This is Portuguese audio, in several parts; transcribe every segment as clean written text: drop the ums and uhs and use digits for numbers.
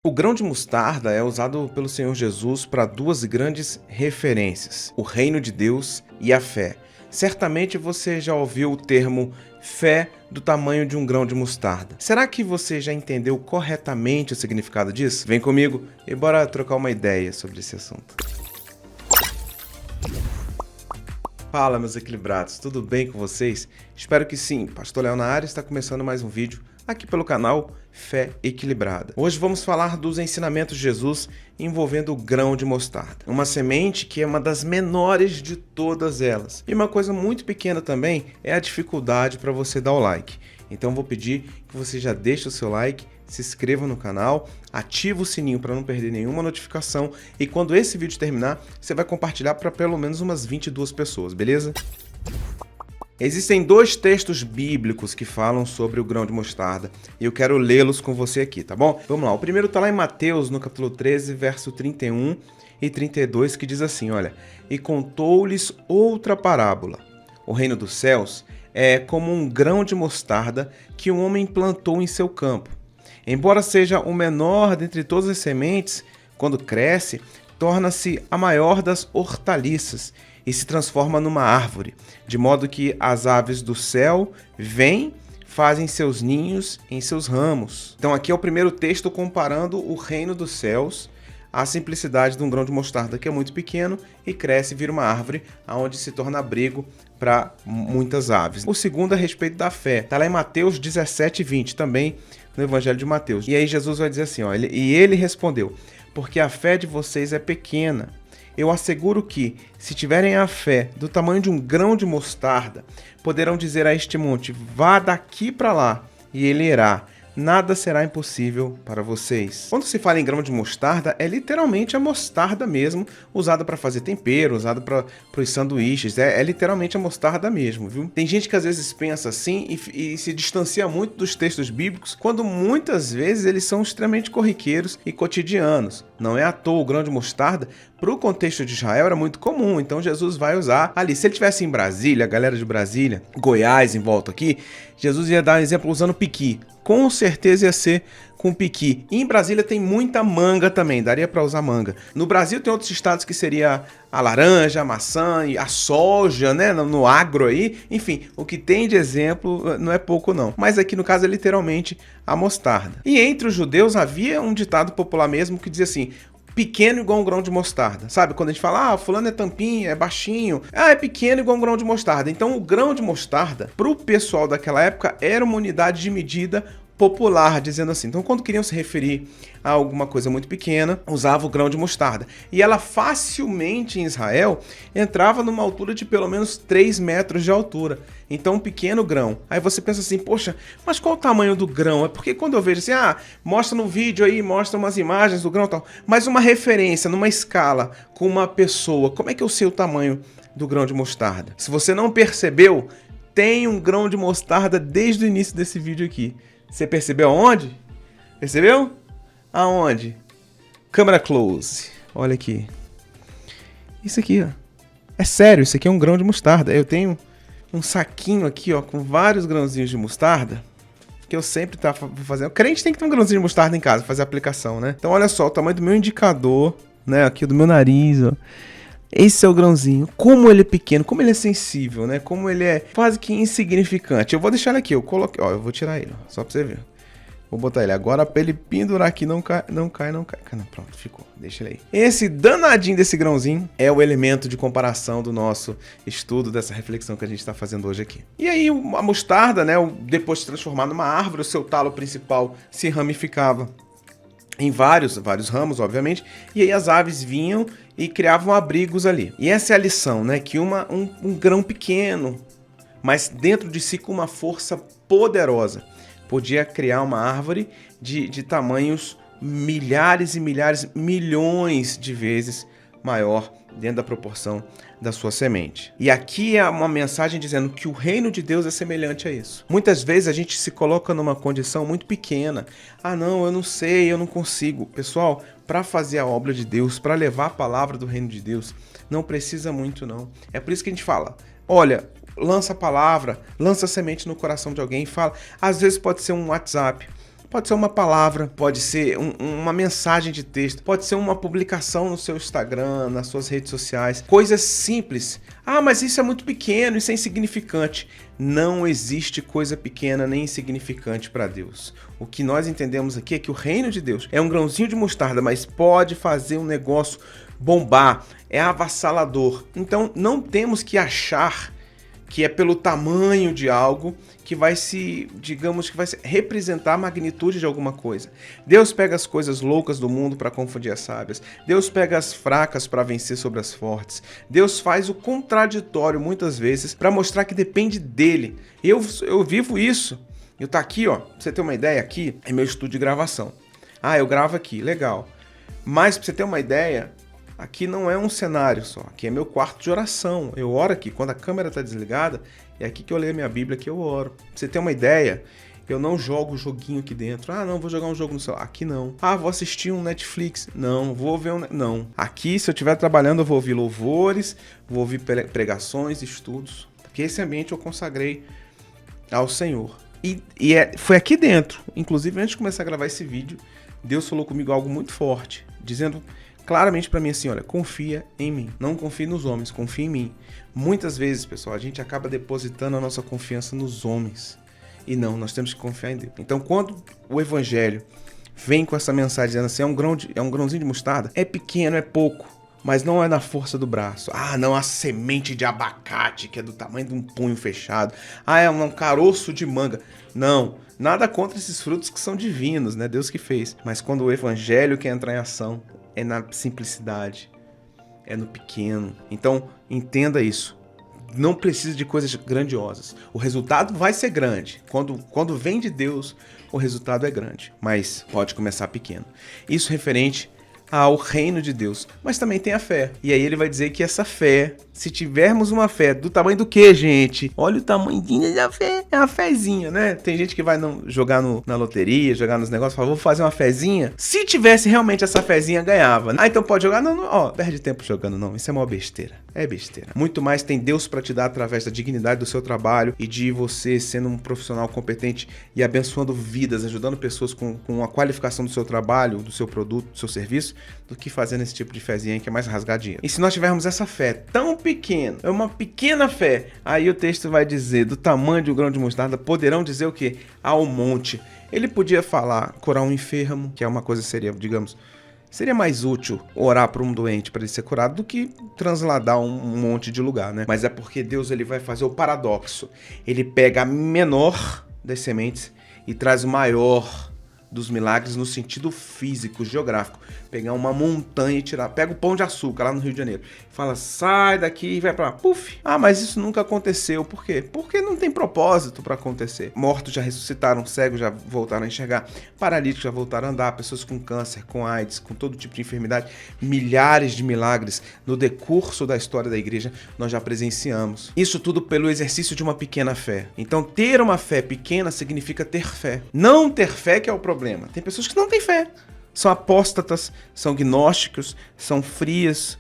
O grão de mostarda é usado pelo Senhor Jesus para duas grandes referências: o reino de Deus e a fé. Certamente você já ouviu o termo fé do tamanho de um grão de mostarda. Será que você já entendeu corretamente o significado disso? Vem comigo e bora trocar uma ideia sobre esse assunto. Fala, meus equilibrados, tudo bem com vocês? Espero que sim. Pastor Léo na área, está começando mais um vídeo aqui pelo canal Fé Equilibrada. Hoje vamos falar dos ensinamentos de Jesus envolvendo o grão de mostarda. Uma semente que é uma das menores de todas elas. E uma coisa muito pequena também é a dificuldade para você dar o like. Então vou pedir que você já deixe o seu like, se inscreva no canal, ativa o sininho para não perder nenhuma notificação e quando esse vídeo terminar, você vai compartilhar para pelo menos umas 22 pessoas, beleza? Existem dois textos bíblicos que falam sobre o grão de mostarda e eu quero lê-los com você aqui, tá bom? Vamos lá, o primeiro está lá em Mateus, no capítulo 13, verso 31 e 32, que diz assim, olha: "E contou-lhes outra parábola. O reino dos céus é como um grão de mostarda que um homem plantou em seu campo. Embora seja o menor dentre todas as sementes, quando cresce, torna-se a maior das hortaliças e se transforma numa árvore, de modo que as aves do céu vêm, fazem seus ninhos em seus ramos." Então aqui é o primeiro texto comparando o reino dos céus à simplicidade de um grão de mostarda que é muito pequeno e cresce e vira uma árvore, onde se torna abrigo para muitas aves. O segundo é a respeito da fé. Está lá em Mateus 17, 20, também no Evangelho de Mateus. E aí Jesus vai dizer assim, ó, e ele respondeu: "Porque a fé de vocês é pequena. Eu asseguro que, se tiverem a fé do tamanho de um grão de mostarda, poderão dizer a este monte, vá daqui para lá, e ele irá. Nada será impossível para vocês." Quando se fala em grão de mostarda, é literalmente a mostarda mesmo, usada para fazer tempero, usada para os sanduíches. É literalmente a mostarda mesmo, viu? Tem gente que às vezes pensa assim e se distancia muito dos textos bíblicos, quando muitas vezes eles são extremamente corriqueiros e cotidianos. Não é à toa, o grão de mostarda, para o contexto de Israel, era muito comum. Então Jesus vai usar ali. Se ele estivesse em Brasília, a galera de Brasília, Goiás em volta aqui, Jesus ia dar um exemplo usando piqui. Com certeza ia ser com piqui. E em Brasília tem muita manga também, daria para usar manga. No Brasil tem outros estados que seria a laranja, a maçã e a soja, né, no agro aí. Enfim, o que tem de exemplo não é pouco não. Mas aqui no caso é literalmente a mostarda. E entre os judeus havia um ditado popular mesmo que dizia assim: pequeno igual um grão de mostarda. Sabe, quando a gente fala, fulano é tampinha, é baixinho, é pequeno igual um grão de mostarda. Então o grão de mostarda, pro pessoal daquela época, era uma unidade de medida popular, dizendo assim. Então quando queriam se referir a alguma coisa muito pequena, usava o grão de mostarda. E ela facilmente em Israel entrava numa altura de pelo menos 3 metros de altura. Então um pequeno grão. Aí você pensa assim, poxa, mas qual o tamanho do grão? É porque quando eu vejo assim, mostra no vídeo aí, mostra umas imagens do grão e tal, mas uma referência numa escala com uma pessoa, como é que eu sei o tamanho do grão de mostarda? Se você não percebeu, tem um grão de mostarda desde o início desse vídeo aqui. Você percebeu aonde? Percebeu? Aonde? Câmera close. Olha aqui. Isso aqui, ó. É sério, isso aqui é um grão de mostarda. Eu tenho um saquinho aqui, ó, com vários grãozinhos de mostarda, que eu sempre tava fazendo. O crente tem que ter um grãozinho de mostarda em casa, fazer a aplicação, né? Então olha só, o tamanho do meu indicador, né, aqui do meu nariz, ó. Esse é o grãozinho. Como ele é pequeno, como ele é sensível, né? Como ele é quase que insignificante. Eu vou deixar ele aqui, eu coloquei, ó, eu vou tirar ele, ó, só pra você ver. Vou botar ele agora pra ele pendurar aqui, não cai. Não, pronto, ficou, deixa ele aí. Esse danadinho desse grãozinho é o elemento de comparação do nosso estudo, dessa reflexão que a gente tá fazendo hoje aqui. E aí a mostarda, né, depois de se transformar numa árvore, o seu talo principal se ramificava em vários ramos, obviamente, e aí as aves vinham e criavam abrigos ali. E essa é a lição, né? Que um grão pequeno, mas dentro de si com uma força poderosa, podia criar uma árvore de tamanhos milhares e milhares, milhões de vezes maior dentro da proporção da sua semente. E aqui é uma mensagem dizendo que o reino de Deus é semelhante a isso. Muitas vezes a gente se coloca numa condição muito pequena. Não, eu não sei, eu não consigo. Pessoal, para fazer a obra de Deus, para levar a palavra do reino de Deus, não precisa muito não. É por isso que a gente fala, olha, lança a palavra, lança a semente no coração de alguém e fala. Às vezes pode ser um WhatsApp, Pode ser uma palavra, pode ser uma mensagem de texto, pode ser uma publicação no seu Instagram, nas suas redes sociais. Coisas simples. Ah, mas isso é muito pequeno, isso é insignificante. Não existe coisa pequena nem insignificante para Deus. O que nós entendemos aqui é que o reino de Deus é um grãozinho de mostarda, mas pode fazer um negócio bombar, é avassalador. Então não temos que achar que é pelo tamanho de algo que vai se representar a magnitude de alguma coisa. Deus pega as coisas loucas do mundo para confundir as sábias. Deus pega as fracas para vencer sobre as fortes. Deus faz o contraditório muitas vezes para mostrar que depende dele. Eu vivo isso. Eu tá aqui, ó, pra você ter uma ideia, aqui é meu estúdio de gravação. Ah, eu gravo aqui, legal. Mas pra você ter uma ideia, aqui não é um cenário só, aqui é meu quarto de oração. Eu oro aqui, quando a câmera está desligada, é aqui que eu leio a minha Bíblia, que eu oro. Pra você ter uma ideia, eu não jogo joguinho aqui dentro. Ah, não, vou jogar um jogo no celular. Aqui não. Ah, vou assistir um Netflix. Não, vou ver um... Não. Aqui, se eu estiver trabalhando, eu vou ouvir louvores, vou ouvir pregações, estudos. Porque esse ambiente eu consagrei ao Senhor. Foi aqui dentro, inclusive antes de começar a gravar esse vídeo, Deus falou comigo algo muito forte, dizendo claramente para mim assim, olha, confia em mim, não confie nos homens, confia em mim. Muitas vezes, pessoal, a gente acaba depositando a nossa confiança nos homens, e não, nós temos que confiar em Deus. Então, quando o evangelho vem com essa mensagem dizendo assim, é um grãozinho de mostarda, é pequeno, é pouco, mas não é na força do braço. Ah, não, a semente de abacate, que é do tamanho de um punho fechado. Ah, é um caroço de manga. Não, nada contra esses frutos que são divinos, né? Deus que fez. Mas quando o evangelho quer entrar em ação, é na simplicidade, é no pequeno. Então, entenda isso. Não precisa de coisas grandiosas. O resultado vai ser grande. Quando vem de Deus, o resultado é grande. Mas pode começar pequeno. Isso referente ao reino de Deus, mas também tem a fé. E aí ele vai dizer que essa fé, se tivermos uma fé do tamanho do que, gente? Olha o tamanho da fé, é uma fezinha, né? Tem gente que vai jogar na loteria, jogar nos negócios, fala, vou fazer uma fezinha. Se tivesse realmente essa fezinha, ganhava. Ah, então pode jogar? Não, ó, perde tempo jogando não, isso é uma besteira. É besteira. Muito mais tem Deus para te dar através da dignidade do seu trabalho e de você sendo um profissional competente e abençoando vidas, ajudando pessoas com a qualificação do seu trabalho, do seu produto, do seu serviço, do que fazendo esse tipo de fezinha que é mais rasgar dinheiro. E se nós tivermos essa fé tão pequena, é uma pequena fé, aí o texto vai dizer, do tamanho de um grão de mostarda, poderão dizer o quê? Ao monte. Ele podia falar, curar um enfermo, que é uma coisa seria, digamos, seria mais útil orar para um doente para ele ser curado do que transladar um monte de lugar, né? Mas é porque Deus ele vai fazer o paradoxo. Ele pega a menor das sementes e traz o maior dos milagres no sentido físico, geográfico. Pegar uma montanha e tirar. Pega o Pão de Açúcar lá no Rio de Janeiro. Fala, sai daqui e vai pra lá. Puf! Ah, mas isso nunca aconteceu. Por quê? Porque não tem propósito para acontecer. Mortos já ressuscitaram, cegos já voltaram a enxergar, paralíticos já voltaram a andar, pessoas com câncer, com AIDS, com todo tipo de enfermidade. Milhares de milagres no decurso da história da igreja nós já presenciamos. Isso tudo pelo exercício de uma pequena fé. Então, ter uma fé pequena significa ter fé. Não ter fé que é o problema. Tem pessoas que não têm fé. São apóstatas, são gnósticos, são frias,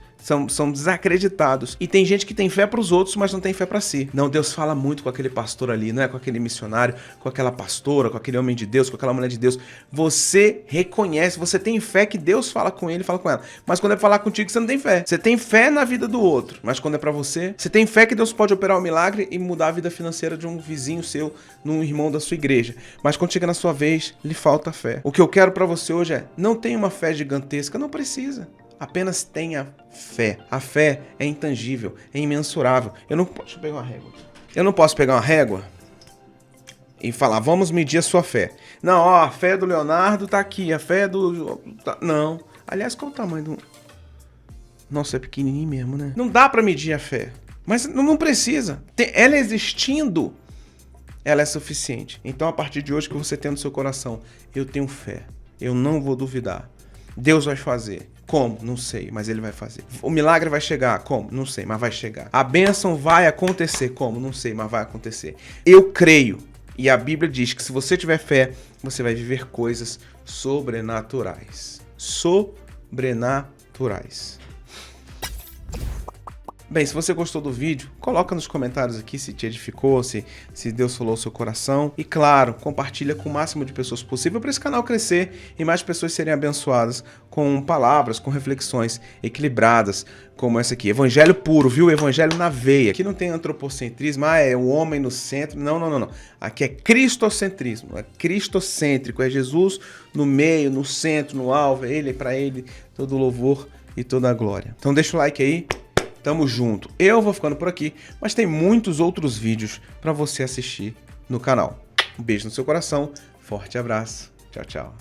são desacreditados. E tem gente que tem fé para os outros, mas não tem fé para si. Não, Deus fala muito com aquele pastor ali, né? Com aquele missionário, com aquela pastora, com aquele homem de Deus, com aquela mulher de Deus. Você reconhece, você tem fé que Deus fala com ele, fala com ela. Mas quando é falar contigo, você não tem fé. Você tem fé na vida do outro, mas quando é para você, você tem fé que Deus pode operar um milagre e mudar a vida financeira de um vizinho seu, num irmão da sua igreja. Mas quando chega na sua vez, lhe falta fé. O que eu quero para você hoje é, não tenha uma fé gigantesca, não precisa. Apenas tenha fé. A fé é intangível, é imensurável. Deixa eu pegar uma régua. Eu não posso pegar uma régua e falar, vamos medir a sua fé. Não, ó, a fé do Leonardo tá aqui, a fé do... Não. Aliás, qual o tamanho do... Nossa, é pequenininho mesmo, né? Não dá pra medir a fé. Mas não precisa. Ela existindo, ela é suficiente. Então, a partir de hoje que você tem no seu coração, eu tenho fé. Eu não vou duvidar. Deus vai fazer. Como? Não sei, mas ele vai fazer. O milagre vai chegar. Como? Não sei, mas vai chegar. A bênção vai acontecer. Como? Não sei, mas vai acontecer. Eu creio. E a Bíblia diz que se você tiver fé, você vai viver coisas sobrenaturais. Sobrenaturais. Bem, se você gostou do vídeo, coloca nos comentários aqui se te edificou, se Deus falou ao seu coração. E claro, compartilha com o máximo de pessoas possível para esse canal crescer e mais pessoas serem abençoadas com palavras, com reflexões equilibradas, como essa aqui. Evangelho puro, viu? Evangelho na veia. Aqui não tem antropocentrismo, é o homem no centro. Não, não, não, não. Aqui é cristocentrismo, é cristocêntrico, é Jesus no meio, no centro, no alvo, é para ele todo o louvor e toda a glória. Então deixa o like aí. Tamo junto. Eu vou ficando por aqui, mas tem muitos outros vídeos para você assistir no canal. Um beijo no seu coração, forte abraço, tchau, tchau.